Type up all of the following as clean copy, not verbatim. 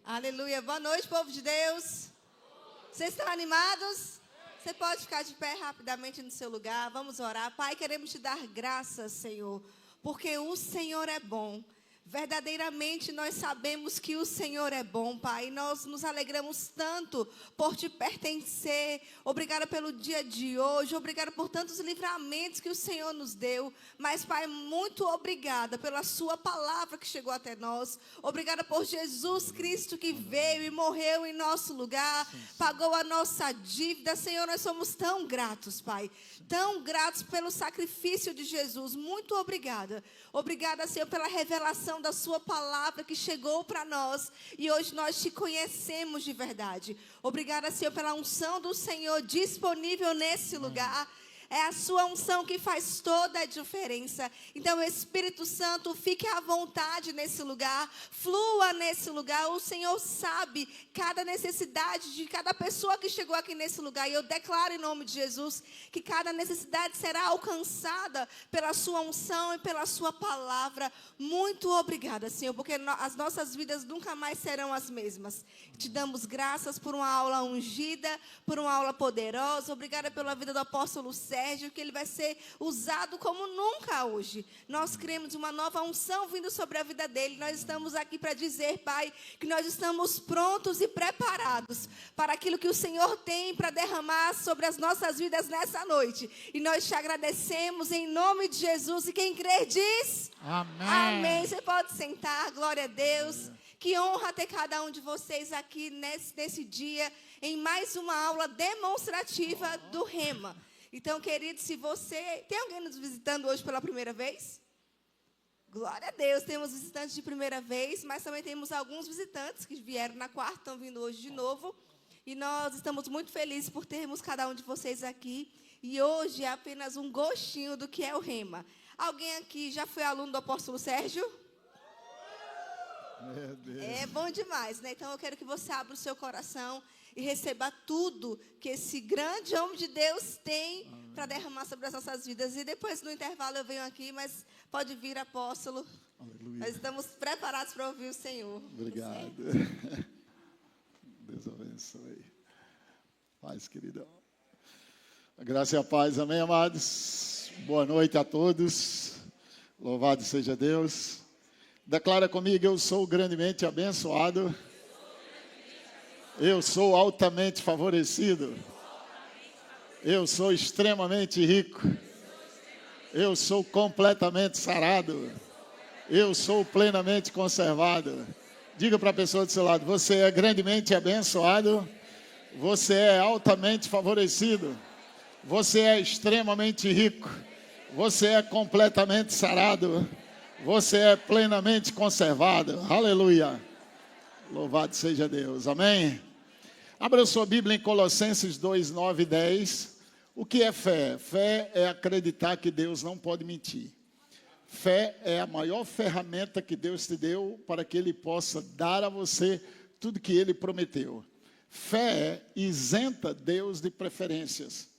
Aleluia. Boa noite, povo de Deus. Vocês estão animados? Você pode ficar de pé rapidamente no seu lugar. Vamos orar. Pai, queremos te dar graças, Senhor, porque o Senhor é bom. Verdadeiramente nós sabemos que o Senhor é bom, Pai. Nós nos alegramos tanto por te pertencer. Obrigada pelo dia de hoje. Obrigada por tantos livramentos que o Senhor nos deu. Mas, Pai, muito obrigada pela sua palavra que chegou até nós. Obrigada por Jesus Cristo que veio e morreu em nosso lugar. Pagou a nossa dívida. Senhor, nós somos tão gratos, Pai. Tão gratos pelo sacrifício de Jesus. Muito obrigada. Obrigada, Senhor, pela revelação da sua palavra que chegou para nós e hoje nós te conhecemos de verdade. Obrigada, Senhor, pela unção do Senhor disponível nesse lugar. É a sua unção que faz toda a diferença. Então, Espírito Santo, fique à vontade nesse lugar. Flua nesse lugar. O Senhor sabe cada necessidade de cada pessoa que chegou aqui nesse lugar. E eu declaro em nome de Jesus que cada necessidade será alcançada pela sua unção e pela sua palavra. Muito obrigada, Senhor, porque as nossas vidas nunca mais serão as mesmas. Te damos graças por uma aula ungida, por uma aula poderosa. Obrigada pela vida do apóstolo Sérgio, que ele vai ser usado como nunca hoje. Nós cremos uma nova unção vindo sobre a vida dele. Nós estamos aqui para dizer, Pai, que nós estamos prontos e preparados para aquilo que o Senhor tem para derramar sobre as nossas vidas nessa noite. E nós te agradecemos em nome de Jesus. E quem crê diz... Amém. Amém. Você pode sentar, glória a Deus. Que honra ter cada um de vocês aqui nesse dia, em mais uma aula demonstrativa do Rema. Então, querido, se você... Tem alguém nos visitando hoje pela primeira vez? Glória a Deus, temos visitantes de primeira vez, mas também temos alguns visitantes que vieram na quarta, estão vindo hoje de novo. E nós estamos muito felizes por termos cada um de vocês aqui. E hoje é apenas um gostinho do que é o Rema. Alguém aqui já foi aluno do apóstolo Sérgio? Meu Deus. É bom demais, né? Então eu quero que você abra o seu coração e receba tudo que esse grande homem de Deus tem para derramar sobre as nossas vidas. E depois, no intervalo, eu venho aqui, mas pode vir, apóstolo. Aleluia. Nós estamos preparados para ouvir o Senhor. Obrigado. Deus abençoe. Paz, queridão. A graça e a paz, amém, amados? Boa noite a todos. Louvado seja Deus. Declara comigo, eu sou grandemente abençoado. Eu sou altamente favorecido. Eu sou extremamente rico. Eu sou completamente sarado. Eu sou plenamente conservado. Diga para a pessoa do seu lado, você é grandemente abençoado. Você é altamente favorecido. Você é extremamente rico. Você é completamente sarado. Você é plenamente conservado. Aleluia. Louvado seja Deus. Amém? Abra sua Bíblia em Colossenses 2, 9 e 10. O que é fé? Fé é acreditar que Deus não pode mentir. Fé é a maior ferramenta que Deus te deu para que Ele possa dar a você tudo que Ele prometeu. Fé isenta Deus de preferências.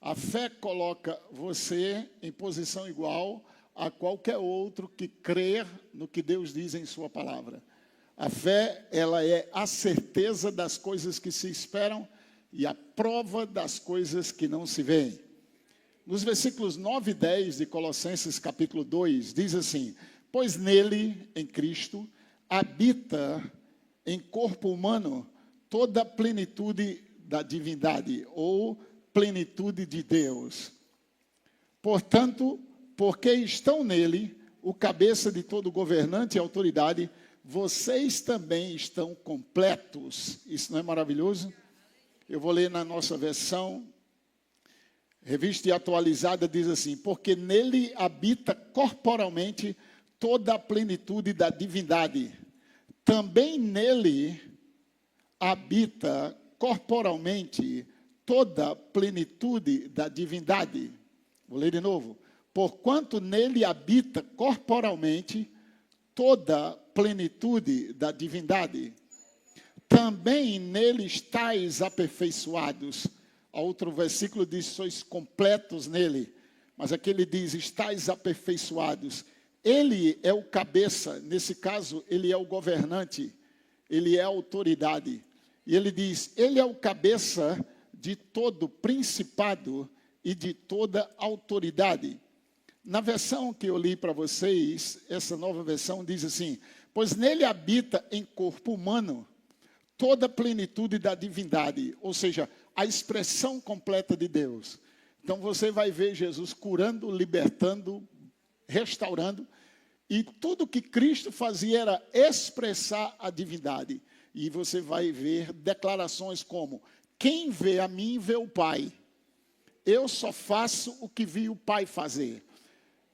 A fé coloca você em posição igual a qualquer outro que crer no que Deus diz em sua palavra. A fé, ela é a certeza das coisas que se esperam e a prova das coisas que não se veem. Nos versículos 9 e 10 de Colossenses capítulo 2, diz assim, pois nele, em Cristo, habita em corpo humano toda a plenitude da divindade, ou plenitude de Deus. Portanto, porque estão nele, o cabeça de todo governante e autoridade, vocês também estão completos. Isso não é maravilhoso? Eu vou ler na nossa versão, revista e atualizada, diz assim, porque nele habita corporalmente toda a plenitude da divindade. Também nele habita corporalmente toda a plenitude da divindade. Vou ler de novo. Porquanto nele habita corporalmente toda a plenitude da divindade. Também nele estáis aperfeiçoados. A outro versículo diz, sois completos nele. Mas aqui ele diz, estáis aperfeiçoados. Ele é o cabeça, nesse caso, ele é o governante. Ele é autoridade. E ele diz, ele é o cabeça de todo principado e de toda autoridade. Na versão que eu li para vocês, essa nova versão diz assim, pois nele habita em corpo humano toda a plenitude da divindade, ou seja, a expressão completa de Deus. Então você vai ver Jesus curando, libertando, restaurando, e tudo que Cristo fazia era expressar a divindade. E você vai ver declarações como, quem vê a mim vê o Pai. Eu só faço o que vi o Pai fazer.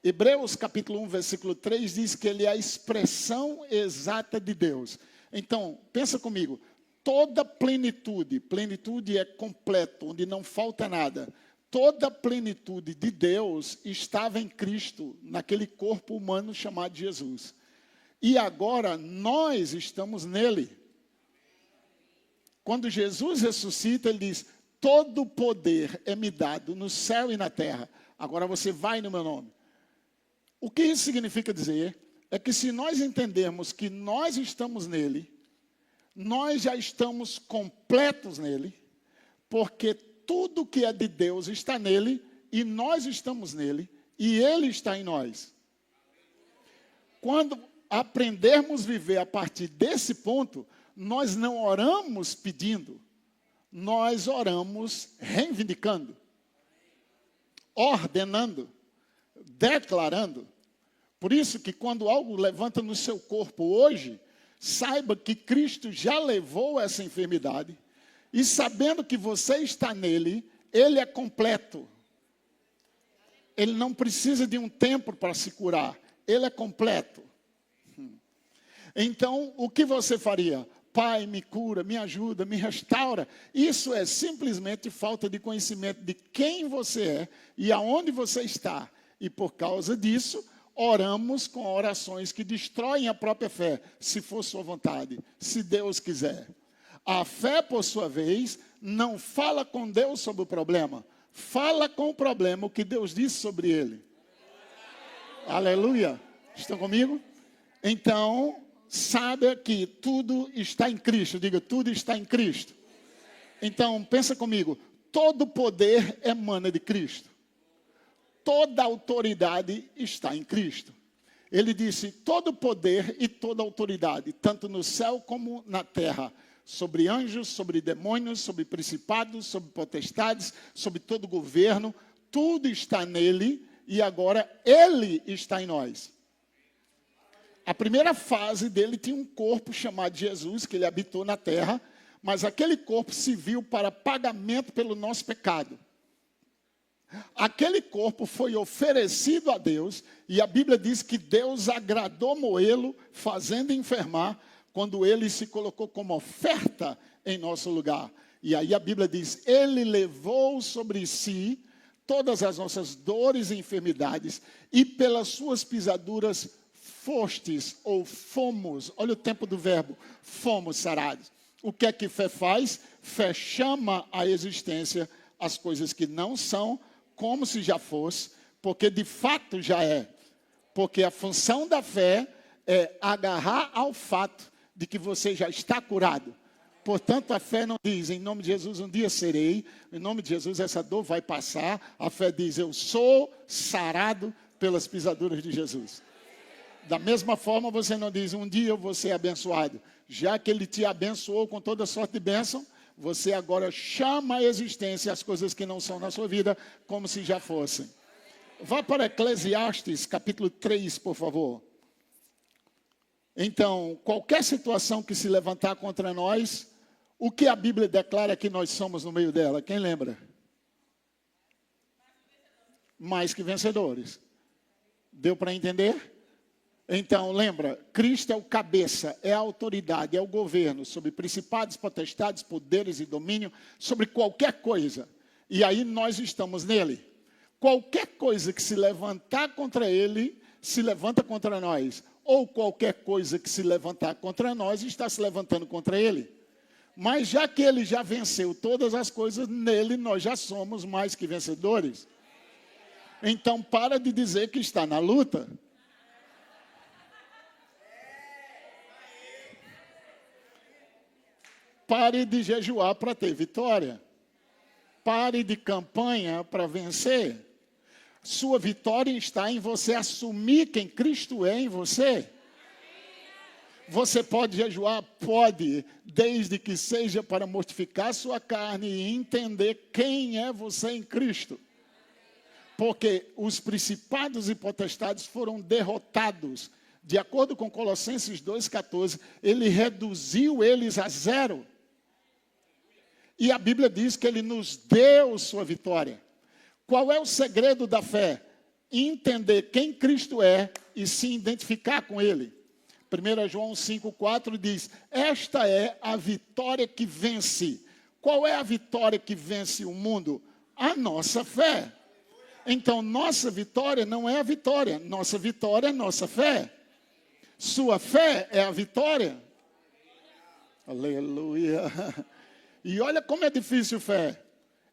Hebreus capítulo 1, versículo 3 diz que ele é a expressão exata de Deus. Então, pensa comigo, toda plenitude, plenitude é completo, onde não falta nada. Toda a plenitude de Deus estava em Cristo, naquele corpo humano chamado Jesus. E agora nós estamos nele. Quando Jesus ressuscita, ele diz, todo poder é me dado no céu e na terra. Agora você vai no meu nome. O que isso significa dizer é que se nós entendermos que nós estamos nele, nós já estamos completos nele, porque tudo que é de Deus está nele, e nós estamos nele, e ele está em nós. Quando aprendermos a viver a partir desse ponto, nós não oramos pedindo, nós oramos reivindicando, ordenando, declarando. Por isso que quando algo levanta no seu corpo hoje, saiba que Cristo já levou essa enfermidade, e sabendo que você está nele, ele é completo. Ele não precisa de um tempo para se curar, ele é completo. Então, o que você faria? Pai, me cura, me ajuda, me restaura. Isso é simplesmente falta de conhecimento de quem você é e aonde você está. E por causa disso, oramos com orações que destroem a própria fé, se for sua vontade, se Deus quiser. A fé, por sua vez, não fala com Deus sobre o problema, fala com o problema o que Deus disse sobre ele. Aleluia. Estão comigo? Então, saiba que tudo está em Cristo. Diga, tudo está em Cristo. Então, pensa comigo, todo poder emana de Cristo. Toda autoridade está em Cristo. Ele disse, todo poder e toda autoridade, tanto no céu como na terra, sobre anjos, sobre demônios, sobre principados, sobre potestades, sobre todo governo, tudo está nele e agora ele está em nós. A primeira fase dele tinha um corpo chamado Jesus, que ele habitou na terra, mas aquele corpo serviu para pagamento pelo nosso pecado. Aquele corpo foi oferecido a Deus, e a Bíblia diz que Deus agradou moê-lo, fazendo enfermar, quando ele se colocou como oferta em nosso lugar. E aí a Bíblia diz, ele levou sobre si todas as nossas dores e enfermidades, e pelas suas pisaduras fostes ou fomos, olha o tempo do verbo, fomos sarados. O que é que fé faz? Fé chama à existência as coisas que não são, como se já fosse, porque de fato já é. Porque a função da fé é agarrar ao fato de que você já está curado. Portanto, a fé não diz, em nome de Jesus, um dia serei, em nome de Jesus, essa dor vai passar. A fé diz, eu sou sarado pelas pisaduras de Jesus. Da mesma forma, você não diz, um dia eu vou ser abençoado. Já que ele te abençoou com toda sorte de bênção, você agora chama à existência as coisas que não são na sua vida, como se já fossem. Vá para Eclesiastes, capítulo 3, por favor. Então, qualquer situação que se levantar contra nós, o que a Bíblia declara que nós somos no meio dela? Quem lembra? Mais que vencedores. Deu para entender? Então, lembra, Cristo é o cabeça, é a autoridade, é o governo, sobre principados, potestades, poderes e domínio, sobre qualquer coisa. E aí nós estamos nele. Qualquer coisa que se levantar contra ele, se levanta contra nós. Ou qualquer coisa que se levantar contra nós, está se levantando contra ele. Mas já que ele já venceu todas as coisas, nele nós já somos mais que vencedores. Então, para de dizer que está na luta. Pare de jejuar para ter vitória. Pare de campanha para vencer. Sua vitória está em você assumir quem Cristo é em você. Você pode jejuar? Pode, desde que seja para mortificar sua carne e entender quem é você em Cristo. Porque os principados e potestades foram derrotados. De acordo com Colossenses 2,14, ele reduziu eles a zero. E a Bíblia diz que ele nos deu sua vitória. Qual é o segredo da fé? Entender quem Cristo é e se identificar com ele. 1 João 5,4 diz, esta é a vitória que vence. Qual é a vitória que vence o mundo? A nossa fé. Então, nossa vitória não é a vitória. Nossa vitória é nossa fé. Sua fé é a vitória. Aleluia. E olha como é difícil fé.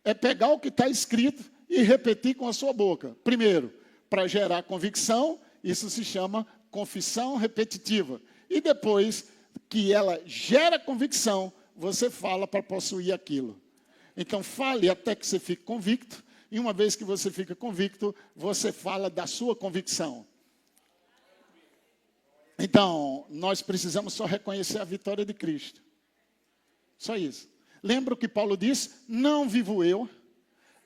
É pegar o que está escrito e repetir com a sua boca. Primeiro, para gerar convicção, isso se chama confissão repetitiva. E depois que ela gera convicção, você fala para possuir aquilo. Então, fale até que você fique convicto. E uma vez que você fica convicto, você fala da sua convicção. Então, nós precisamos só reconhecer a vitória de Cristo. Só isso. Lembra o que Paulo disse? Não vivo eu,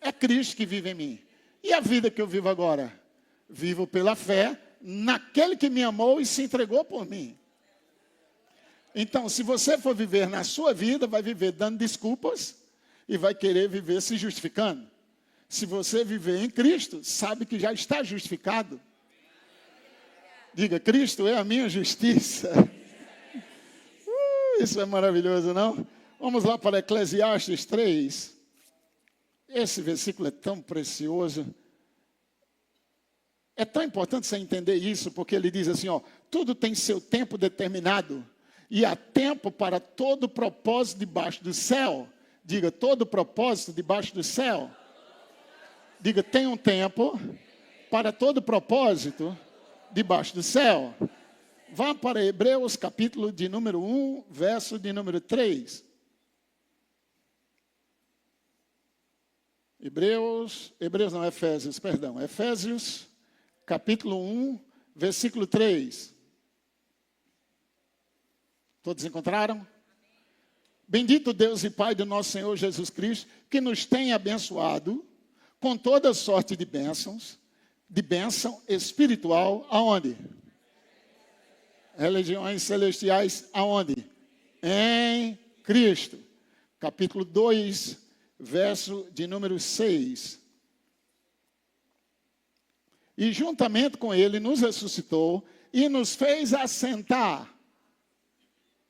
é Cristo que vive em mim. E a vida que eu vivo agora? Vivo pela fé naquele que me amou e se entregou por mim. Então, se você for viver na sua vida, vai viver dando desculpas e vai querer viver se justificando. Se você viver em Cristo, sabe que já está justificado. Diga, Cristo é a minha justiça. Isso é maravilhoso, não? Vamos lá para Eclesiastes 3. Esse versículo é tão precioso. É tão importante você entender isso, porque ele diz assim, ó, tudo tem seu tempo determinado, e há tempo para todo propósito debaixo do céu. Diga, todo propósito debaixo do céu. Diga, tem um tempo para todo propósito debaixo do céu. Vá para Hebreus, capítulo de número 1, verso de número 3. Efésios, capítulo 1, versículo 3. Todos encontraram? Bendito Deus e Pai do nosso Senhor Jesus Cristo, que nos tem abençoado com toda sorte de bênção espiritual, aonde? Religiões celestiais, aonde? Em Cristo. Capítulo 2, verso de número 6. E juntamente com ele nos ressuscitou e nos fez assentar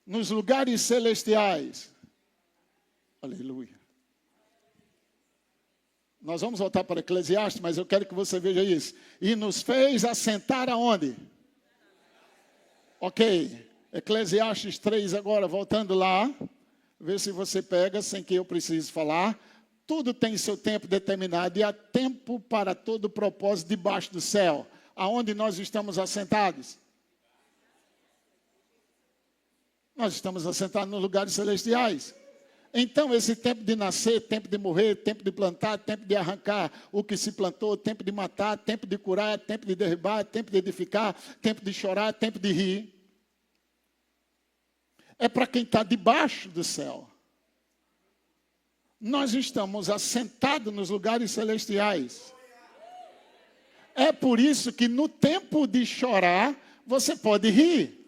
nos lugares celestiais. Aleluia. Nós vamos voltar para Eclesiastes, mas eu quero que você veja isso. E nos fez assentar aonde? Ok. Eclesiastes 3 agora, voltando lá. Vê se você pega, sem que eu precise falar. Tudo tem seu tempo determinado e há tempo para todo propósito debaixo do céu. Aonde nós estamos assentados? Nós estamos assentados nos lugares celestiais. Então, esse tempo de nascer, tempo de morrer, tempo de plantar, tempo de arrancar o que se plantou, tempo de matar, tempo de curar, tempo de derribar, tempo de edificar, tempo de chorar, tempo de rir. É para quem está debaixo do céu. Nós estamos assentados nos lugares celestiais. É por isso que no tempo de chorar, você pode rir.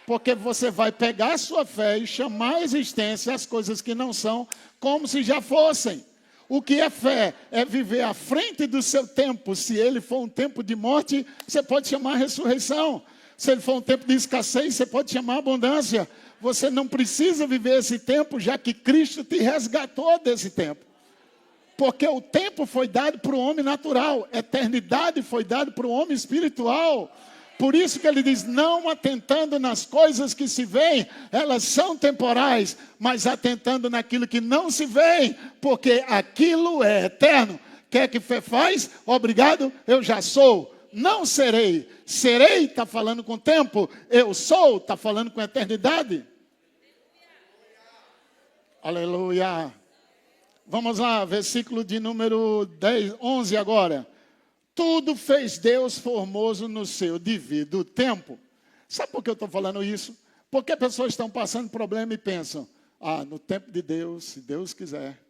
Porque você vai pegar a sua fé e chamar à existência as coisas que não são, como se já fossem. O que é fé? É viver à frente do seu tempo. Se ele for um tempo de morte, você pode chamar ressurreição. Se ele for um tempo de escassez, você pode chamar abundância. Você não precisa viver esse tempo, já que Cristo te resgatou desse tempo. Porque o tempo foi dado para o homem natural. A eternidade foi dada para o homem espiritual. Por isso que ele diz, não atentando nas coisas que se veem, elas são temporais, mas atentando naquilo que não se vê, porque aquilo é eterno. Quer que fé faz? Obrigado, eu já sou. Não serei. Serei está falando com tempo. Eu sou está falando com eternidade. Aleluia. Vamos lá, versículo de número 11 agora. Tudo fez Deus formoso no seu devido tempo. Sabe por que eu estou falando isso? Porque pessoas estão passando problema e pensam, no tempo de Deus, se Deus quiser,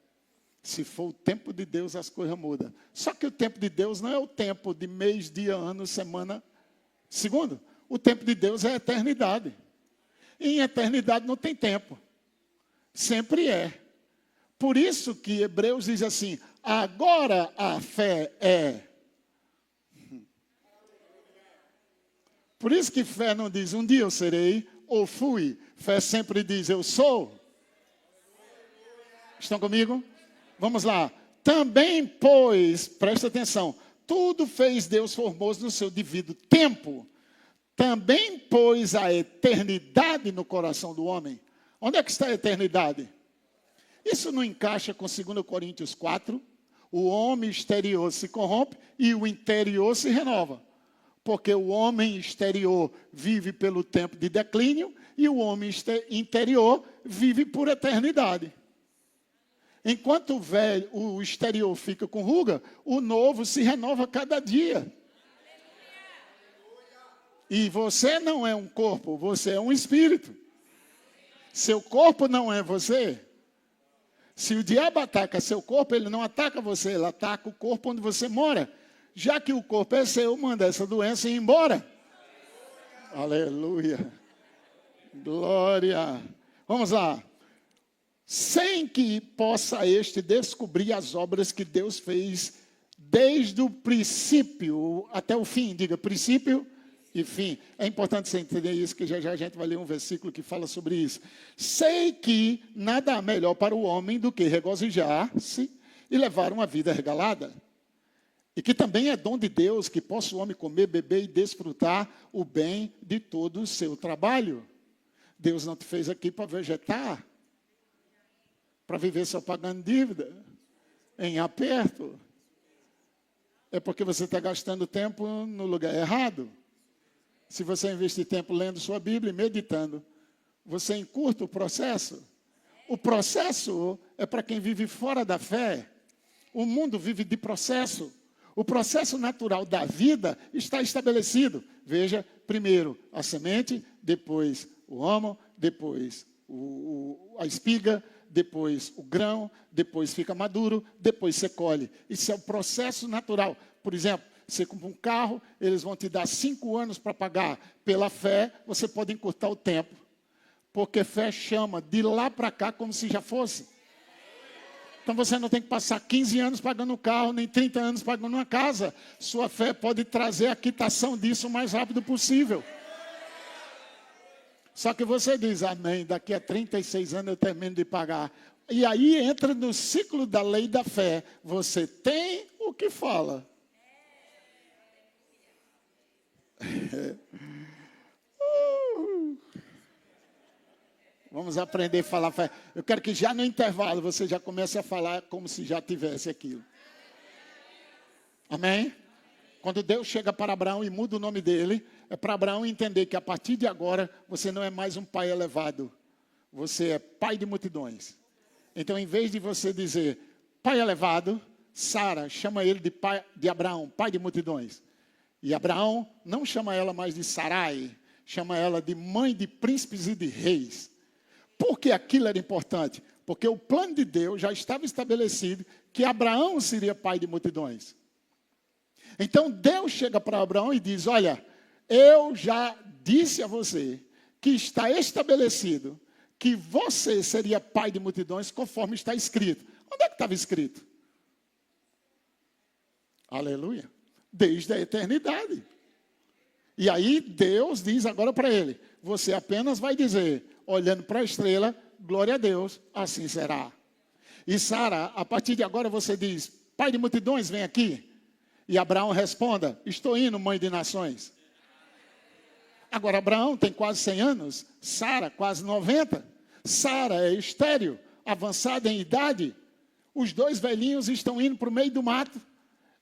se for o tempo de Deus, as coisas mudam. Só que o tempo de Deus não é o tempo de mês, dia, ano, semana, segundo. O tempo de Deus é a eternidade. E em eternidade não tem tempo. Sempre é. Por isso que Hebreus diz assim, agora a fé é. Por isso que fé não diz, um dia eu serei, ou fui. Fé sempre diz, eu sou. Estão comigo? Vamos lá. Também, pois, presta atenção, tudo fez Deus formoso no seu devido tempo. Também pôs a eternidade no coração do homem. Onde é que está a eternidade? Isso não encaixa com 2 Coríntios 4. O homem exterior se corrompe e o interior se renova. Porque o homem exterior vive pelo tempo de declínio e o homem interior vive por eternidade. Enquanto o exterior fica com ruga, o novo se renova cada dia. E você não é um corpo, você é um espírito. Seu corpo não é você. Se o diabo ataca seu corpo, ele não ataca você, ele ataca o corpo onde você mora. Já que o corpo é seu, manda essa doença ir embora. Aleluia. Glória. Vamos lá. Sem que possa este descobrir as obras que Deus fez desde o princípio até o fim. Diga, princípio e fim. É importante você entender isso, que já já a gente vai ler um versículo que fala sobre isso. Sei que nada há melhor para o homem do que regozijar-se e levar uma vida regalada. E que também é dom de Deus que possa o homem comer, beber e desfrutar o bem de todo o seu trabalho. Deus não te fez aqui para vegetar, para viver só pagando dívida, em aperto. É porque você está gastando tempo no lugar errado. Se você investir tempo lendo sua Bíblia e meditando, você encurta o processo. O processo é para quem vive fora da fé. O mundo vive de processo. O processo natural da vida está estabelecido. Veja, primeiro a semente, depois o ramo, depois a espiga, depois o grão, depois fica maduro, depois você colhe. Isso é o processo natural. Por exemplo, você compra um carro, eles vão te dar 5 anos para pagar. Pela fé, você pode encurtar o tempo. Porque fé chama de lá para cá como se já fosse. Então você não tem que passar 15 anos pagando um carro, nem 30 anos pagando uma casa. Sua fé pode trazer a quitação disso o mais rápido possível. Só que você diz, amém, daqui a 36 anos eu termino de pagar. E aí entra no ciclo da lei da fé. Você tem o que fala. Vamos aprender a falar fé. Eu quero que já no intervalo você já comece a falar como se já tivesse aquilo. Amém? Quando Deus chega para Abraão e muda o nome dele, é para Abraão entender que a partir de agora você não é mais um pai elevado. Você é pai de multidões. Então, em vez de você dizer pai elevado, Sara chama ele de pai de Abraão, pai de multidões. E Abraão não chama ela mais de Sarai, chama ela de mãe de príncipes e de reis. Por que aquilo era importante? Porque o plano de Deus já estava estabelecido que Abraão seria pai de multidões. Então Deus chega para Abraão e diz, olha, eu já disse a você que está estabelecido que você seria pai de multidões conforme está escrito. Onde é que estava escrito? Aleluia. Desde a eternidade. E aí Deus diz agora para ele, você apenas vai dizer, olhando para a estrela, glória a Deus, assim será. E Sara, a partir de agora você diz, pai de multidões, vem aqui. E Abraão responda, estou indo, mãe de nações. Agora Abraão tem quase 100 anos, Sara quase 90. Sara é estéril, avançada em idade. Os dois velhinhos estão indo para o meio do mato.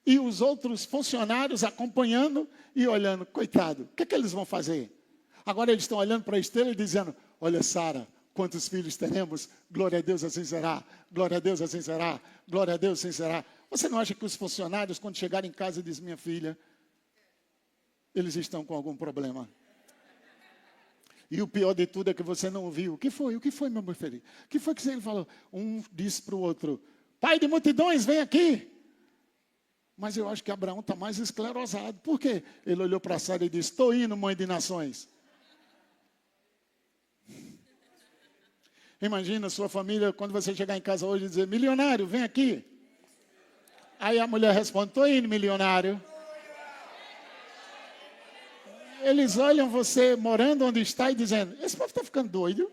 E os outros funcionários acompanhando e olhando, coitado, o que é que eles vão fazer? Agora eles estão olhando para a estrela e dizendo, olha Sara, quantos filhos teremos? Glória a Deus, assim será. Glória a Deus, assim será. Glória a Deus, assim será. Você não acha que os funcionários, quando chegarem em casa, dizem, minha filha, eles estão com algum problema? E o pior de tudo é que você não ouviu. O que foi? O que foi, meu preferido? O que foi que ele falou? Um disse para o outro, pai de multidões, vem aqui. Mas eu acho que Abraão está mais esclerosado. Por quê? Ele olhou para Sara e disse, estou indo, mãe de nações. Imagina a sua família, quando você chegar em casa hoje e dizer, milionário, vem aqui. Aí a mulher responde, estou indo, milionário. Eles olham você morando onde está e dizendo, esse povo está ficando doido.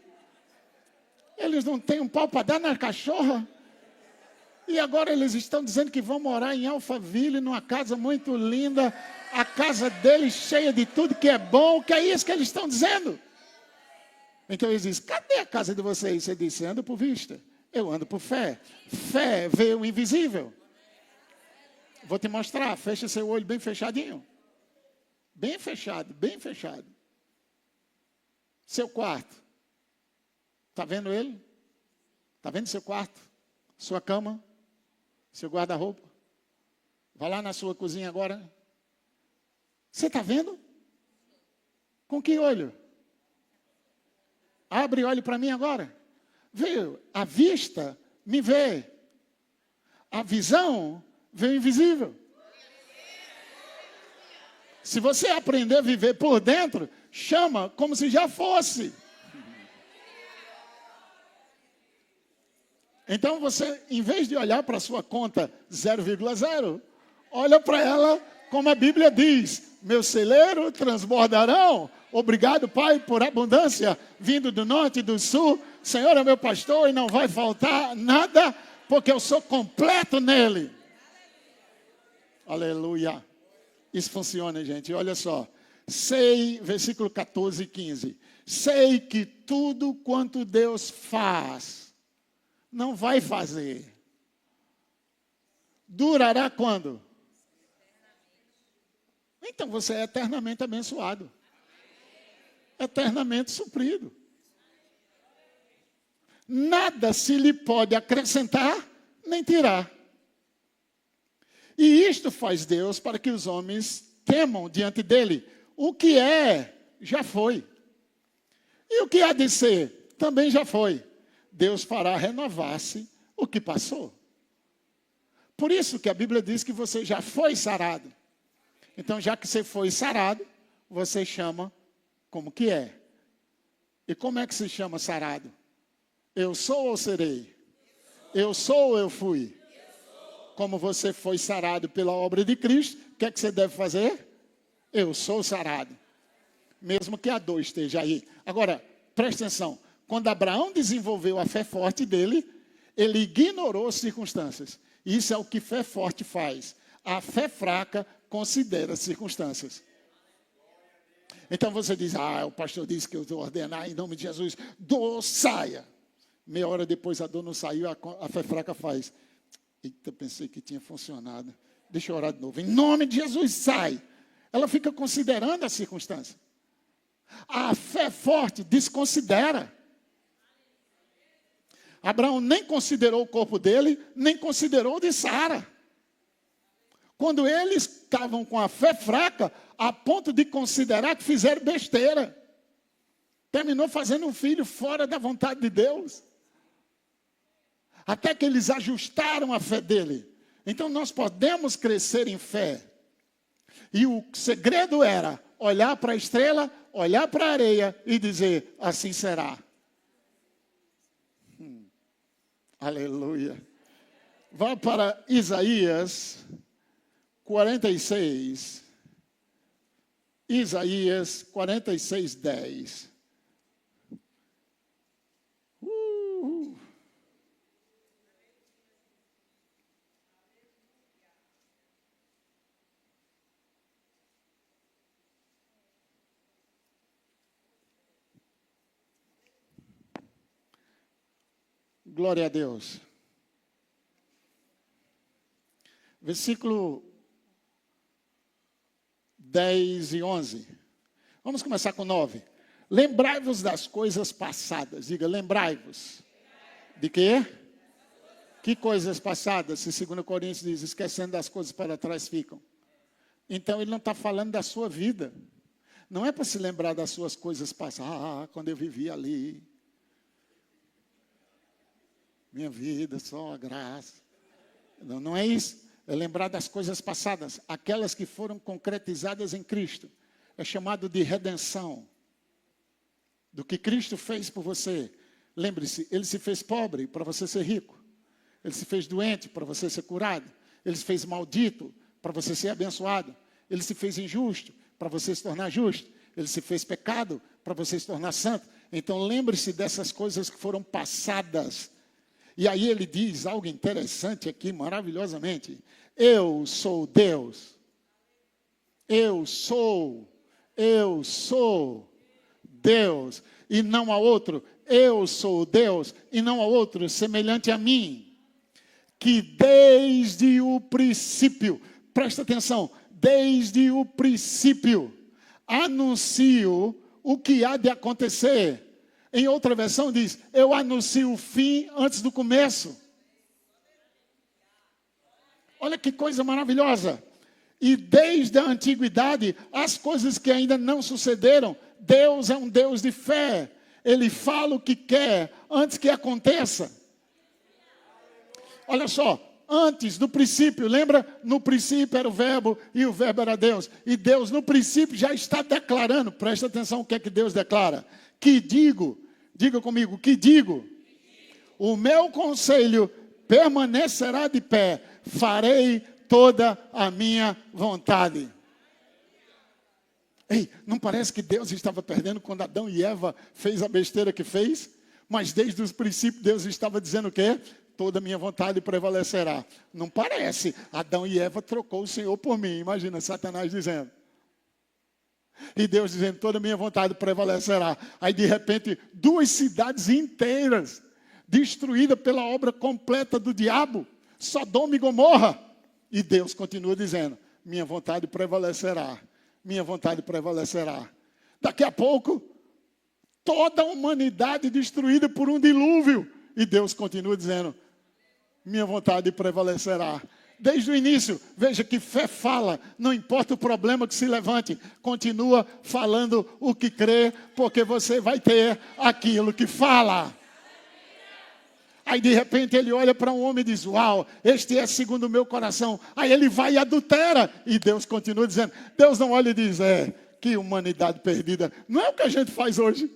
Eles não têm um pau para dar na cachorra. E agora eles estão dizendo que vão morar em Alphaville, numa casa muito linda. A casa deles cheia de tudo que é bom. Que é isso que eles estão dizendo? Então eles dizem, cadê a casa de vocês? Você disse, ando por vista. Eu ando por fé. Fé vê o invisível. Vou te mostrar. Fecha seu olho bem fechadinho. Bem fechado, bem fechado. Seu quarto. Está vendo ele? Está vendo seu quarto? Sua cama? Seu guarda-roupa? Vai lá na sua cozinha agora. Você está vendo? Com que olho? Abre e olhe para mim agora. Viu? A vista me vê. A visão vê o invisível. Se você aprender a viver por dentro, chama como se já fosse. Então você, em vez de olhar para a sua conta 0,0, olha para ela como a Bíblia diz. Meus celeiros transbordarão. Obrigado, Pai, por abundância vindo do norte e do sul. Senhor é meu pastor e não vai faltar nada, porque eu sou completo nele. Aleluia. Isso funciona, gente. Olha só. Sei, versículo 14 e 15. Sei que tudo quanto Deus faz, não vai fazer. Durará quando? Então você é eternamente abençoado. Eternamente suprido. Nada se lhe pode acrescentar, nem tirar. E isto faz Deus para que os homens temam diante dele. O que é, já foi. E o que há de ser, também já foi. Deus fará renovar-se o que passou. Por isso que a Bíblia diz que você já foi sarado. Então, já que você foi sarado, você chama como que é. E como é que se chama sarado? Eu sou ou serei? Eu sou ou eu fui? Como você foi sarado pela obra de Cristo, o que é que você deve fazer? Eu sou sarado. Mesmo que a dor esteja aí. Agora, preste atenção. Quando Abraão desenvolveu a fé forte dele, ele ignorou as circunstâncias. Isso é o que fé forte faz. A fé fraca considera as circunstâncias. Então você diz, o pastor disse que eu vou ordenar em nome de Jesus, dor saia. Meia hora depois a dor não saiu, a fé fraca faz. Eita, pensei que tinha funcionado. Deixa eu orar de novo. Em nome de Jesus, sai. Ela fica considerando a circunstância. A fé forte desconsidera. Abraão nem considerou o corpo dele, nem considerou o de Sara. Quando eles estavam com a fé fraca, a ponto de considerar que fizeram besteira. Terminou fazendo um filho fora da vontade de Deus. Até que eles ajustaram a fé dele. Então nós podemos crescer em fé. E o segredo era olhar para a estrela, olhar para a areia e dizer, assim será. Aleluia. Vá para Isaías 46. Isaías 46, 10. Glória a Deus. Versículo 10 e 11. Vamos começar com 9. Lembrai-vos das coisas passadas. Diga, lembrai-vos. De quê? Que coisas passadas? Se 2 Coríntios diz, esquecendo das coisas para trás ficam. Então, ele não está falando da sua vida. Não é para se lembrar das suas coisas passadas. Quando eu vivia ali. Minha vida, só a graça. Não, não é isso. É lembrar das coisas passadas. Aquelas que foram concretizadas em Cristo. É chamado de redenção. Do que Cristo fez por você. Lembre-se, ele se fez pobre para você ser rico. Ele se fez doente para você ser curado. Ele se fez maldito para você ser abençoado. Ele se fez injusto para você se tornar justo. Ele se fez pecado para você se tornar santo. Então lembre-se dessas coisas que foram passadas. E aí ele diz algo interessante aqui, maravilhosamente. Eu sou Deus. Eu sou Deus. E não há outro. Eu sou Deus e não há outro semelhante a mim. Que desde o princípio, presta atenção, desde o princípio, anuncio o que há de acontecer. Em outra versão diz, eu anuncio o fim antes do começo. Olha que coisa maravilhosa. E desde a antiguidade, as coisas que ainda não sucederam, Deus é um Deus de fé. Ele fala o que quer antes que aconteça. Olha só, antes do princípio, lembra? No princípio era o verbo e o verbo era Deus. E Deus no princípio já está declarando, presta atenção o que é que Deus declara. Que digo, diga comigo, que digo, o meu conselho permanecerá de pé, farei toda a minha vontade. Ei, não parece que Deus estava perdendo quando Adão e Eva fez a besteira que fez? Mas desde os princípios Deus estava dizendo o quê? Toda a minha vontade prevalecerá. Não parece. Adão e Eva trocou o Senhor por mim. Imagina Satanás dizendo. E Deus dizendo, toda a minha vontade prevalecerá. Aí de repente, 2 cidades inteiras destruídas pela obra completa do diabo. Sodoma e Gomorra. E Deus continua dizendo, minha vontade prevalecerá. Minha vontade prevalecerá. Daqui a pouco, toda a humanidade destruída por um dilúvio. E Deus continua dizendo, minha vontade prevalecerá. Desde o início, veja que fé fala, não importa o problema que se levante, continua falando o que crê, porque você vai ter aquilo que fala. Aí de repente ele olha para um homem e diz, uau, este é segundo o meu coração. Aí ele vai e adultera. E Deus continua dizendo, Deus não olha e diz, que humanidade perdida. Não é o que a gente faz hoje.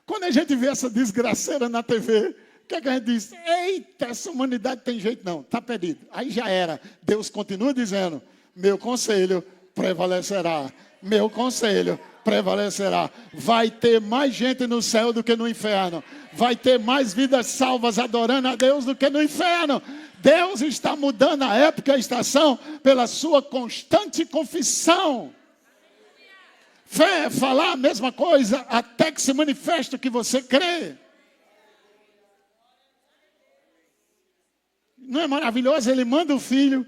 Quando a gente vê essa desgraceira na TV, o que a gente diz? Eita, essa humanidade tem jeito não, está perdido. Aí já era. Deus continua dizendo, meu conselho prevalecerá. Meu conselho prevalecerá. Vai ter mais gente no céu do que no inferno. Vai ter mais vidas salvas adorando a Deus do que no inferno. Deus está mudando a época e a estação pela sua constante confissão. Fé é falar a mesma coisa até que se manifeste o que você crê. Não é maravilhoso? Ele manda o filho,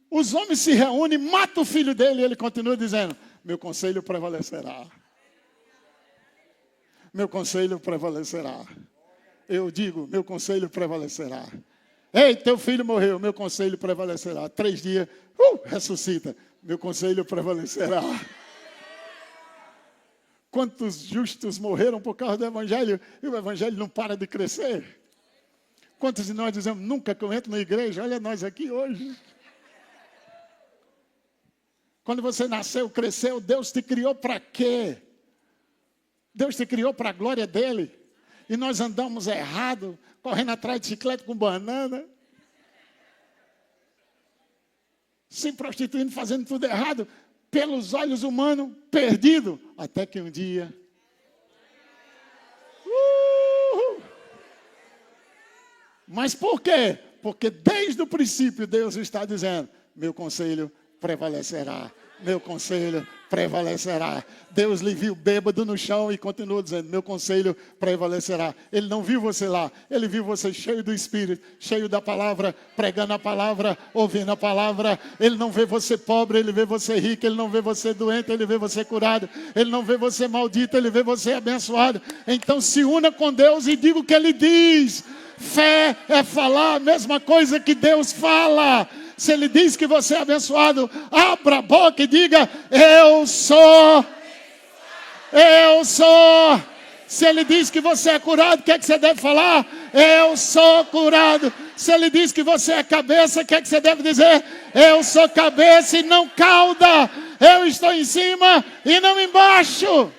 os homens se reúnem, matam o filho dele e ele continua dizendo, meu conselho prevalecerá. Meu conselho prevalecerá. Eu digo, meu conselho prevalecerá. Ei, teu filho morreu, meu conselho prevalecerá. 3 dias, ressuscita. Meu conselho prevalecerá. Quantos justos morreram por causa do Evangelho e o Evangelho não para de crescer? Quantos de nós dizemos, nunca que eu entro na igreja, olha nós aqui hoje. Quando você nasceu, cresceu, Deus te criou para quê? Deus te criou para a glória dele. E nós andamos errado, correndo atrás de chiclete com banana. Se prostituindo, fazendo tudo errado. Pelos olhos humanos, perdido. Até que um dia... Mas por quê? Porque desde o princípio Deus está dizendo, meu conselho prevalecerá. meu conselho prevalecerá. Deus lhe viu bêbado no chão e continuou dizendo, meu conselho prevalecerá. Ele não viu você lá, ele viu você cheio do Espírito, cheio da palavra, pregando a palavra, ouvindo a palavra. Ele não vê você pobre, ele vê você rico. Ele não vê você doente, ele vê você curado. Ele não vê você maldito, ele vê você abençoado. Então se una com Deus e diga o que ele diz. Fé é falar a mesma coisa que Deus fala. Se ele diz que você é abençoado, abra a boca e diga, eu sou. Eu sou. Se ele diz que você é curado, o que é que você deve falar? Eu sou curado. Se ele diz que você é cabeça, o que é que você deve dizer? Eu sou cabeça e não cauda. Eu estou em cima e não embaixo.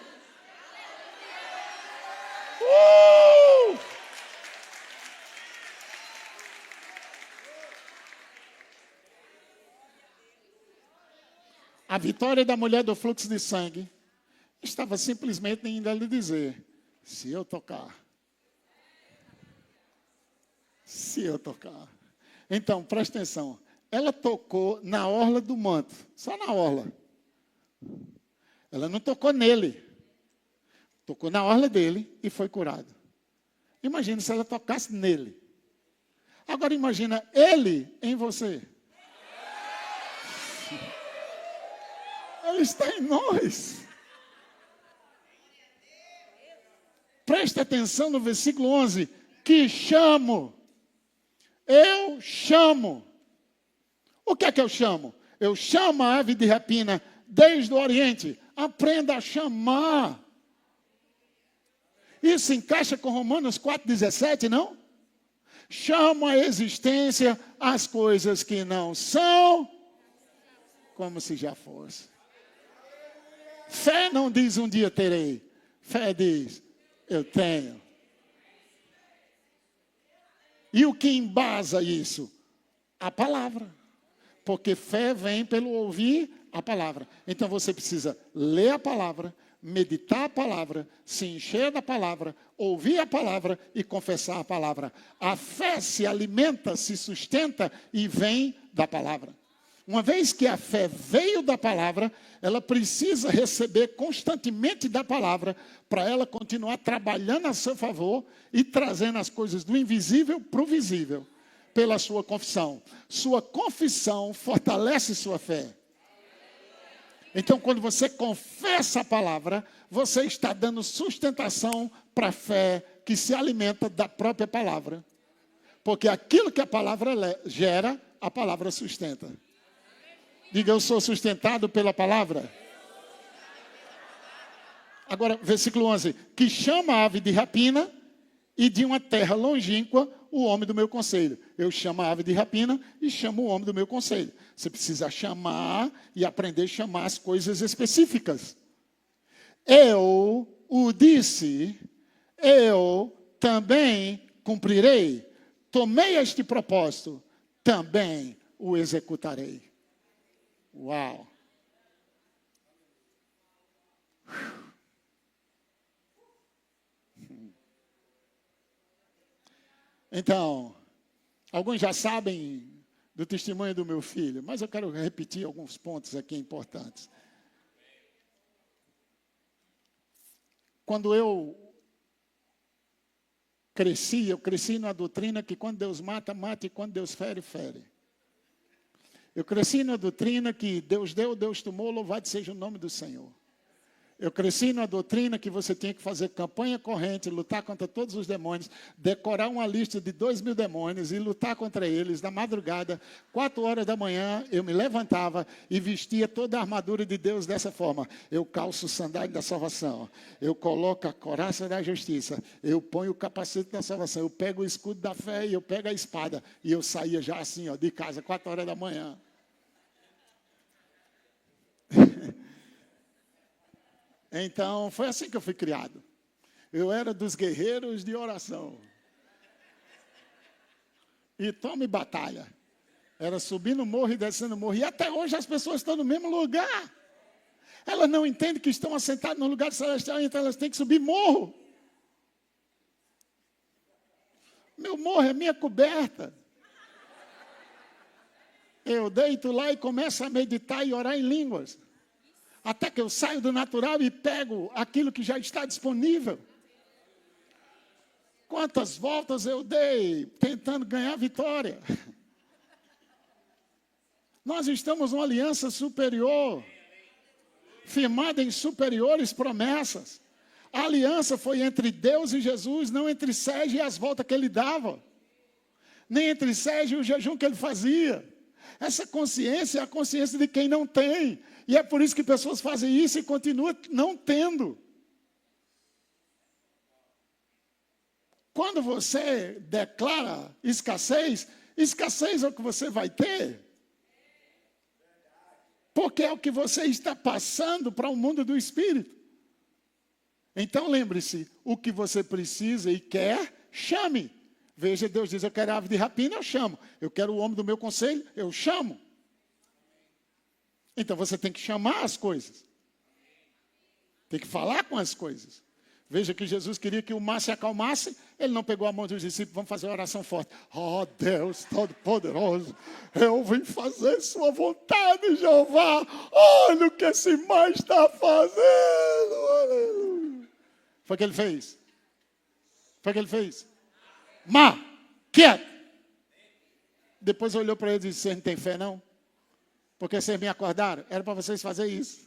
A vitória da mulher do fluxo de sangue estava simplesmente em lhe dizer, se eu tocar. Se eu tocar. Então, presta atenção. Ela tocou na orla do manto. Só na orla. Ela não tocou nele. Tocou na orla dele e foi curado. Imagina se ela tocasse nele. Agora imagina ele em você. Ele está em nós. Preste atenção no versículo 11. Que chamo. Eu chamo. O que é que eu chamo? Eu chamo a ave de rapina desde o Oriente. Aprenda a chamar. Isso encaixa com Romanos 4,17, não? Chamo à existência as coisas que não são como se já fosse. Fé não diz um dia terei. Fé diz, eu tenho. E o que embasa isso? A palavra. Porque fé vem pelo ouvir a palavra. Então você precisa ler a palavra, meditar a palavra, se encher da palavra, ouvir a palavra e confessar a palavra. A fé se alimenta, se sustenta e vem da palavra. Uma vez que a fé veio da palavra, ela precisa receber constantemente da palavra para ela continuar trabalhando a seu favor e trazendo as coisas do invisível para o visível, pela sua confissão. Sua confissão fortalece sua fé. Então, quando você confessa a palavra, você está dando sustentação para a fé que se alimenta da própria palavra. Porque aquilo que a palavra gera, a palavra sustenta. Diga, eu sou sustentado pela palavra. Agora, versículo 11. Que chama a ave de rapina e de uma terra longínqua o homem do meu conselho. Eu chamo a ave de rapina e chamo o homem do meu conselho. Você precisa chamar e aprender a chamar as coisas específicas. Eu o disse, eu também cumprirei. Tomei este propósito, também o executarei. Uau! Então, alguns já sabem do testemunho do meu filho, mas eu quero repetir alguns pontos aqui importantes. Quando eu cresci numa doutrina que quando Deus mata, mata, e quando Deus fere, fere. Eu cresci na doutrina que Deus deu, Deus tomou, louvado seja o nome do Senhor. Eu cresci na doutrina que você tinha que fazer campanha corrente, lutar contra todos os demônios, decorar uma lista de 2.000 demônios e lutar contra eles. Na madrugada, 4 horas da manhã, eu me levantava e vestia toda a armadura de Deus dessa forma. Eu calço o sandália da salvação, eu coloco a couraça da justiça, eu ponho o capacete da salvação, eu pego o escudo da fé e eu pego a espada. E eu saía já assim, de casa, 4 horas da manhã. Então, foi assim que eu fui criado. Eu era dos guerreiros de oração. E tome batalha. Era subindo morro e descendo morro. E até hoje as pessoas estão no mesmo lugar. Elas não entendem que estão assentadas no lugar celestial, então elas têm que subir morro. Meu morro é minha coberta. Eu deito lá e começo a meditar e orar em línguas. até que eu saio do natural e pego aquilo que já está disponível. Quantas voltas eu dei tentando ganhar vitória. Nós estamos numa aliança superior, firmada em superiores promessas. A aliança foi entre Deus e Jesus, não entre Sérgio e as voltas que ele dava, nem entre Sérgio e o jejum que ele fazia. Essa consciência é a consciência de quem não tem, e é por isso que pessoas fazem isso e continuam não tendo. Quando você declara escassez, escassez é o que você vai ter. Porque é o que você está passando para o mundo do Espírito. Então lembre-se, o que você precisa e quer, chame. Veja, Deus diz, eu quero ave de rapina, eu chamo. Eu quero o homem do meu conselho, eu chamo. Então você tem que chamar as coisas. Tem que falar com as coisas. Veja que Jesus queria que o mar se acalmasse, ele não pegou a mão dos discípulos, vamos fazer uma oração forte. Oh Deus Todo-Poderoso, eu vim fazer sua vontade, Jeová. Olha o que esse mar está fazendo. Aleluia. Foi o que ele fez. Foi o que ele fez. Mar, quieto. Depois olhou para ele e disse, vocês não têm fé não? Porque vocês me acordaram, era para vocês fazerem isso.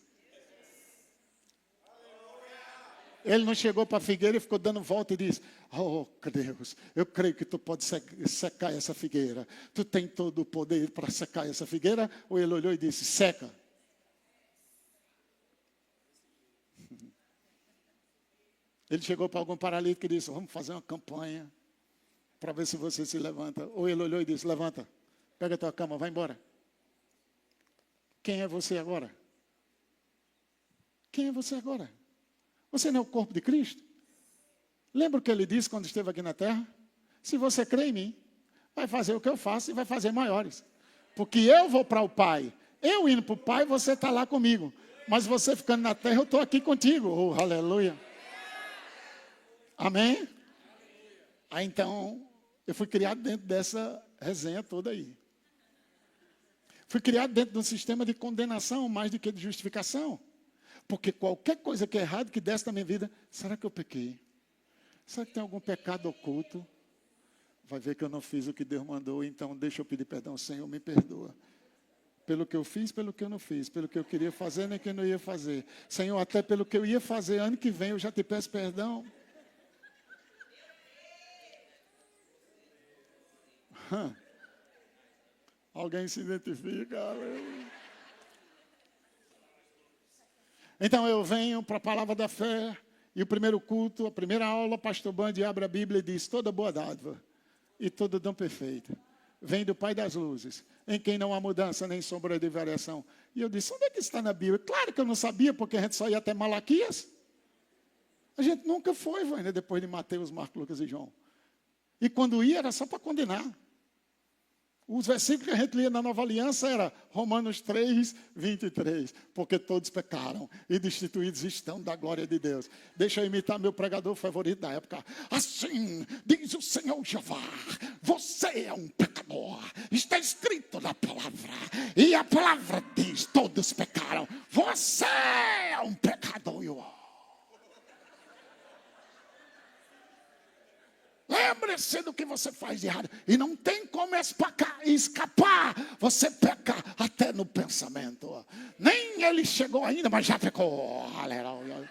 Ele não chegou para a figueira e ficou dando volta e disse, oh Deus, eu creio que tu pode secar essa figueira. Tu tem todo o poder para secar essa figueira? Ou ele olhou e disse, seca. Ele chegou para algum paralítico e disse, vamos fazer uma campanha para ver se você se levanta. Ou ele olhou e disse, levanta, pega a tua cama, vai embora. Quem é você agora? Quem é você agora? Você não é o corpo de Cristo? Lembra o que ele disse quando esteve aqui na terra? Se você crê em mim, vai fazer o que eu faço e vai fazer maiores. Porque eu vou para o Pai. Eu indo para o Pai, você está lá comigo. Mas você ficando na terra, eu estou aqui contigo. Oh, aleluia. Amém? Aí então, eu fui criado dentro dessa resenha toda aí. Fui criado dentro de um sistema de condenação mais do que de justificação. Porque qualquer coisa que é errado que desce na minha vida, será que eu pequei? Será que tem algum pecado oculto? Vai ver que eu não fiz o que Deus mandou, então deixa eu pedir perdão, Senhor, me perdoa. Pelo que eu fiz, pelo que eu não fiz, pelo que eu queria fazer, nem que eu não ia fazer. Senhor, até pelo que eu ia fazer ano que vem, eu já te peço perdão. Alguém se identifica? Então eu venho para a palavra da fé, e o primeiro culto, a primeira aula, o pastor Bandi abre a Bíblia e diz, toda boa dádiva e todo dom perfeito vem do Pai das luzes, em quem não há mudança nem sombra de variação. E eu disse, onde é que está na Bíblia? Claro que eu não sabia, porque a gente só ia até Malaquias. A gente nunca foi, né, depois de Mateus, Marcos, Lucas e João. E quando ia, era só para condenar. Os versículos que a gente lia na Nova Aliança era Romanos 3, 23. Porque todos pecaram e destituídos estão da glória de Deus. Deixa eu imitar meu pregador favorito da época. Assim diz o Senhor Jeová, você é um pecador. Está escrito na palavra. E a palavra diz, todos pecaram. Você é um pecador. Lembre-se do que você faz de errado. E não tem como escapar. Você peca até no pensamento. Nem ele chegou ainda, mas já pecou. Aleluia.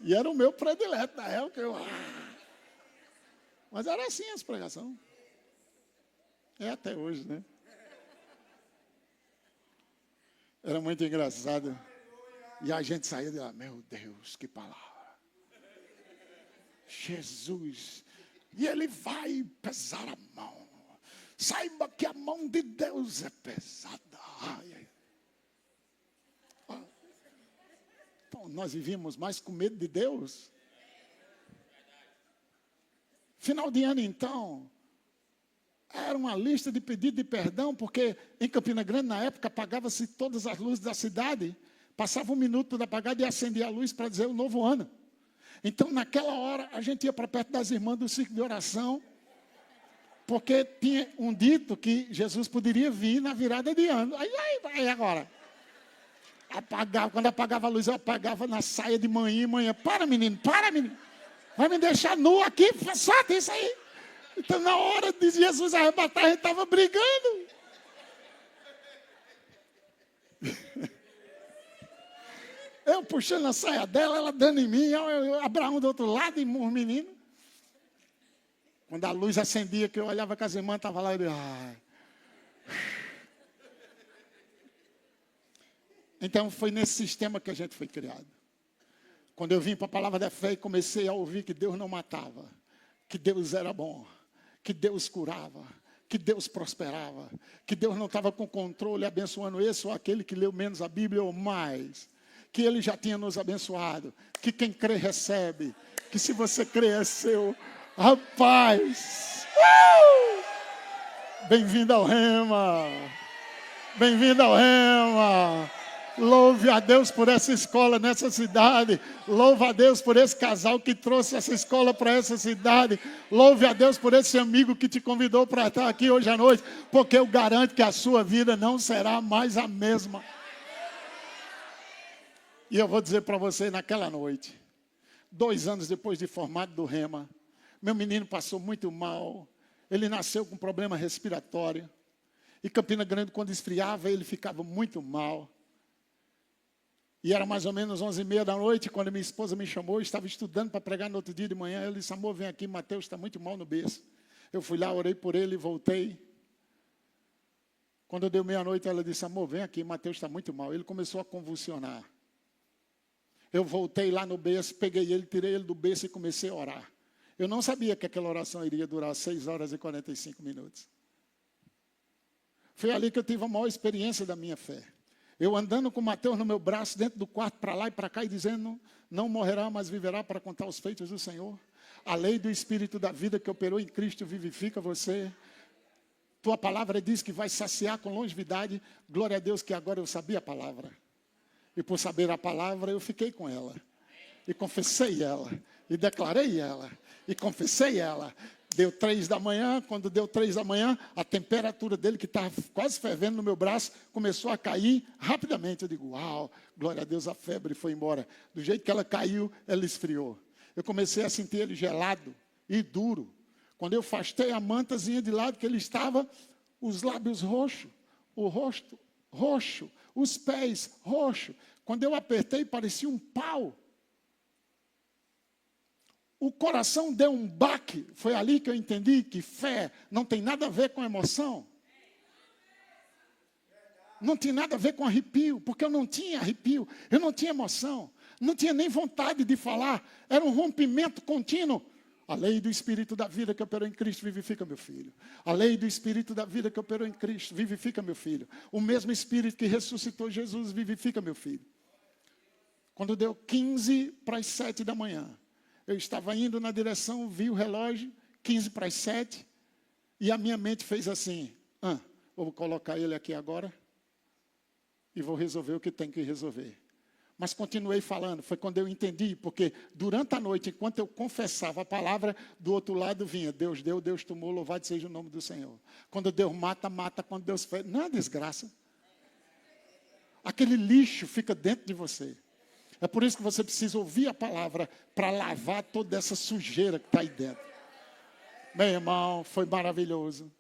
E era o meu predileto na época. Mas era assim as pregações. É até hoje, né? Era muito engraçado. E a gente saía de lá, meu Deus, que palavra. Jesus. E ele vai pesar a mão. Saiba que a mão de Deus é pesada. Então, nós vivíamos mais com medo de Deus. Final de ano, então, era uma lista de pedido de perdão, porque em Campina Grande, na época, apagava-se todas as luzes da cidade. Passava 1 minuto tudo apagado e acendia a luz para dizer o novo ano. Então, naquela hora, a gente ia para perto das irmãs do círculo de oração. Porque tinha um dito que Jesus poderia vir na virada de ano. Aí agora? Apagava, quando apagava a luz, eu apagava na saia de manhã. Para, menino. Vai me deixar nu aqui, solta isso aí. Então, na hora de Jesus arrebatar, a gente estava brigando. Eu puxando a saia dela, ela dando em mim, eu Abraão do outro lado e os meninos. Quando a luz acendia, que eu olhava que as irmãs estavam lá, eu Então foi nesse sistema que a gente foi criado. Quando eu vim para a palavra da fé e comecei a ouvir que Deus não matava, que Deus era bom, que Deus curava, que Deus prosperava, que Deus não estava com controle abençoando esse ou aquele que leu menos a Bíblia ou mais, que Ele já tinha nos abençoado, que quem crê recebe, que se você crê é seu. Rapaz! Bem-vindo ao Rema! Bem-vindo ao Rema! Louve a Deus por essa escola nessa cidade. Louve a Deus por esse casal que trouxe essa escola para essa cidade. Louve a Deus por esse amigo que te convidou para estar aqui hoje à noite, porque eu garanto que a sua vida não será mais a mesma. E eu vou dizer para você, naquela noite, 2 anos depois de formado do Rema, meu menino passou muito mal. Ele nasceu com problema respiratório. E Campina Grande, quando esfriava, ele ficava muito mal. E era mais ou menos 11h30 da noite, quando minha esposa me chamou, eu estava estudando para pregar no outro dia de manhã. Ela disse, amor, vem aqui, Mateus está muito mal no berço. Eu fui lá, orei por ele e voltei. Quando deu meia-noite, ela disse, amor, vem aqui, Mateus está muito mal. Ele começou a convulsionar. Eu voltei lá no berço, peguei ele, tirei ele do berço e comecei a orar. Eu não sabia que aquela oração iria durar 6 horas e 45 minutos. Foi ali que eu tive a maior experiência da minha fé. Eu andando com Mateus no meu braço, dentro do quarto, para lá e para cá, e dizendo, não morrerá, mas viverá para contar os feitos do Senhor. A lei do Espírito da vida que operou em Cristo vivifica você. Tua palavra diz que vai saciar com longevidade. Glória a Deus que agora eu sabia a palavra. E por saber a palavra, eu fiquei com ela. E confessei ela. E declarei ela. E confessei ela. Deu 3 da manhã, quando deu 3 da manhã, a temperatura dele, que estava quase fervendo no meu braço, começou a cair rapidamente. Eu digo, uau, glória a Deus, a febre foi embora. Do jeito que ela caiu, ela esfriou. Eu comecei a sentir ele gelado e duro. Quando eu afastei a mantazinha de lado que ele estava, os lábios roxos, o rosto roxo, os pés roxos. Quando eu apertei, parecia um pau. O coração deu um baque. Foi ali que eu entendi que fé não tem nada a ver com emoção. Não tem nada a ver com arrepio, porque eu não tinha arrepio, eu não tinha emoção, não tinha nem vontade de falar. Era um rompimento contínuo. A lei do Espírito da vida que operou em Cristo vivifica meu filho. A lei do Espírito da vida que operou em Cristo vivifica meu filho. O mesmo Espírito que ressuscitou Jesus vivifica meu filho. Quando deu 15 para as 7 da manhã, eu estava indo na direção, vi o relógio, 15 para as 7, e a minha mente fez assim, vou colocar ele aqui agora, e vou resolver o que tem que resolver. Mas continuei falando, foi quando eu entendi, porque durante a noite, enquanto eu confessava a palavra, do outro lado vinha, Deus deu, Deus tomou, louvado seja o nome do Senhor. Quando Deus mata, mata, quando Deus fez, não é desgraça. Aquele lixo fica dentro de você. É por isso que você precisa ouvir a palavra para lavar toda essa sujeira que está aí dentro. Meu irmão, foi maravilhoso.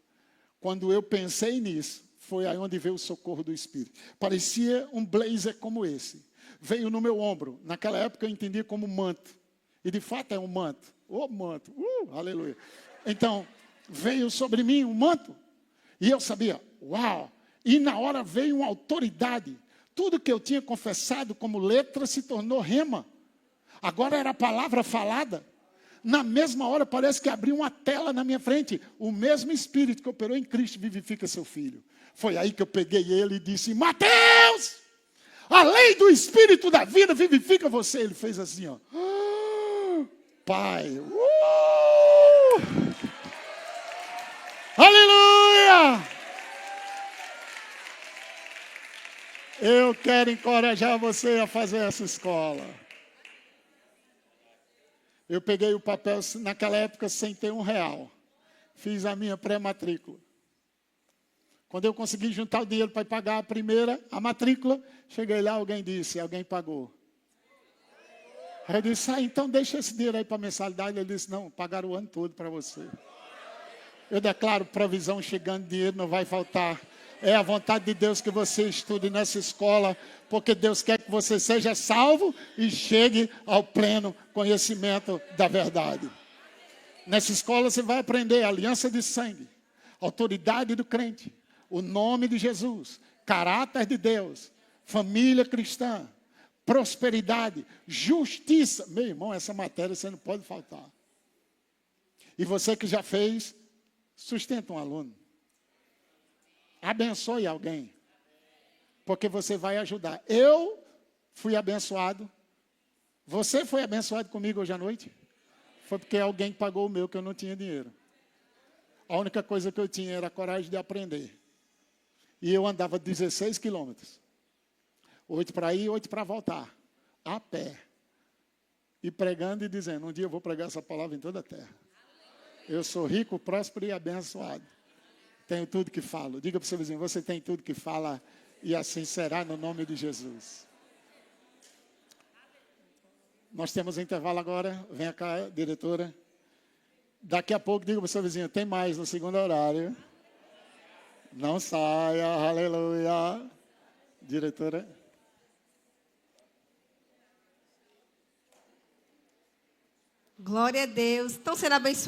Quando eu pensei nisso, foi aí onde veio o socorro do Espírito. Parecia um blazer como esse. Veio no meu ombro. Naquela época eu entendia como manto. E de fato é um manto. Manto. Aleluia. Então, veio sobre mim um manto. E eu sabia, uau. E na hora veio uma autoridade. Tudo que eu tinha confessado como letra se tornou rema. Agora era a palavra falada. Na mesma hora parece que abriu uma tela na minha frente. O mesmo Espírito que operou em Cristo vivifica seu filho. Foi aí que eu peguei ele e disse, Mateus, a lei do Espírito da vida vivifica você. Ele fez assim, ó. Pai. Aleluia! Eu quero encorajar você a fazer essa escola. Eu peguei o papel, naquela época, sem ter R$1. fiz a minha pré-matrícula. Quando eu consegui juntar o dinheiro para pagar a matrícula, cheguei lá, alguém pagou. Aí eu disse, então deixa esse dinheiro aí para a mensalidade. Ele disse, não, pagaram o ano todo para você. Eu declaro provisão chegando, dinheiro não vai faltar. É a vontade de Deus que você estude nessa escola, porque Deus quer que você seja salvo e chegue ao pleno conhecimento da verdade. Nessa escola você vai aprender a aliança de sangue, autoridade do crente, o nome de Jesus, caráter de Deus, família cristã, prosperidade, justiça. Meu irmão, essa matéria você não pode faltar. E você que já fez, sustenta um aluno. Abençoe alguém. Porque você vai ajudar. Eu fui abençoado. Você foi abençoado comigo hoje à noite? Foi porque alguém pagou o meu que eu não tinha dinheiro. A única coisa que eu tinha era a coragem de aprender. E eu andava 16 quilômetros. 8 para ir, 8 para voltar. A pé. E pregando e dizendo, um dia eu vou pregar essa palavra em toda a terra. Eu sou rico, próspero e abençoado. Tenho tudo que falo. Diga para o seu vizinho, você tem tudo que fala e assim será no nome de Jesus. Nós temos intervalo agora. Vem cá, diretora. Daqui a pouco, diga para o seu vizinho, tem mais no segundo horário. Não saia, aleluia. Diretora. Glória a Deus. Estão sendo abençoados?